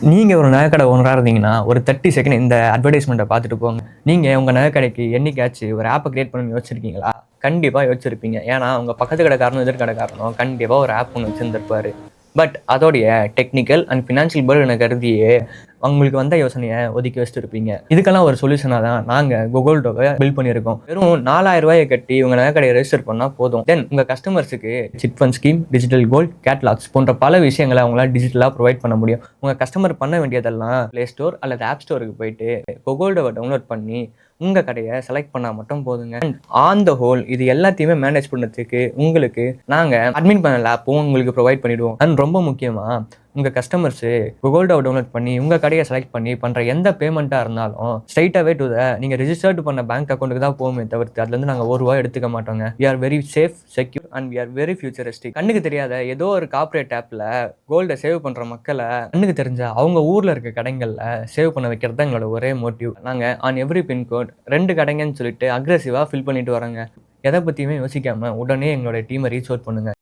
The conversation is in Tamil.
நீங்க ஒரு நகைக்கடை ஓனரா இருந்தீங்கன்னா, ஒரு 30 செகண்ட் இந்த அட்வர்டைஸ்மென்ட்ட பார்த்துட்டு போங்க. நீங்க உங்க நகைக்கடைக்கு என்னைக்காச்சும் ஒரு ஆப்ப கிரியேட் பண்ணணும்னு யோசிச்சிருக்கீங்களா? கண்டிப்பா யோசிச்சிருப்பீங்க. ஏன்னா, உங்க பக்கத்து கடைக்காரனும், எதிர் கடைக்காரனும் கண்டிப்பா ஒரு ஆப் ஒண்ணு வச்சிருந்திருப்பாரு. பட் அதோடைய டெக்னிக்கல் அண்ட் ஃபினான்ஷியல் பர்டன கருதியே உங்களுக்கு வந்த யோசனைய ஒதுக்கி வச்சுட்டுருப்பீங்க. இதுக்கெல்லாம் ஒரு சொல்யூஷனா தான் நாங்க Gogoldoவ பில்ட் பண்ணியிருக்கோம். வெறும் ரூ. 4000 கட்டி உங்க நகைக்கடைய ரெஜிஸ்டர் பண்ணா போதும். தென் உங்க கஸ்டமர்ஸ்க்கு chit fund scheme, digital gold, catalogues போன்ற பல விஷயங்கள அவங்களால டிஜிட்டலா புரொவைட் பண்ண முடியும். உங்க கஸ்டமர் பண்ண வேண்டியதெல்லாம் Play Store அல்லது App Storeக்கு போயிட்டு Gogoldoவ டவுன்லோட் பண்ணி உங்க கடைய செலக்ட் பண்ணா மட்டும் போதுங்க. அண்ட் ஆன் த ஹோல் இது எல்லாத்தையுமே மேனேஜ் பண்றதுக்கு உங்களுக்கு நாங்க அட்மின் பேனல் ஆப்பும் உங்களுக்கு புரொவைட் பண்ணிடுவோம். அண்ட் ரொம்ப முக்கியமா உங்க கஸ்டமர்ஸ் Gogoldoவ டவுன்லோட் பண்ணி உங்க கடைய செலக்ட் பண்ணி பண்ற எந்த பேமெண்ட்டா இருந்தாலும் ஸ்ட்ரெய்ட் அவே டு நீங்க ரெஜிஸ்டர்ட் பண்ண பேங்க் அக்கவுண்ட்க்கு தான் போகுமே தவிர்த்து அதுல இருந்து நாங்க ₹1 எடுத்துக்க மாட்டோங்க. We are very safe, secure and we are very futuristic. கண்ணுக்கு தெரியாத ஏதோ ஒரு கார்ப்பரேட் ஆப்ல கோல்ட சேவ் பண்ற மக்கள கண்ணுக்கு தெரிஞ்ச அவங்க ஊர்ல இருக்க கடைகள்ல சேவ் பண்ண வைக்கிறது தான் எங்களோட ஒரே மோட்டிவ். நாங்க ஆன் எவ்ரி பின்கோட் 2 கடைங்கன்னு சொல்லிட்டு அக்ரெசிவா ஃபில் பண்ணிட்டு வரோங்க. எத பத்தியுமே யோசிக்காம உடனே எங்களோட டீம ரீச் அவுட் பண்ணுங்க.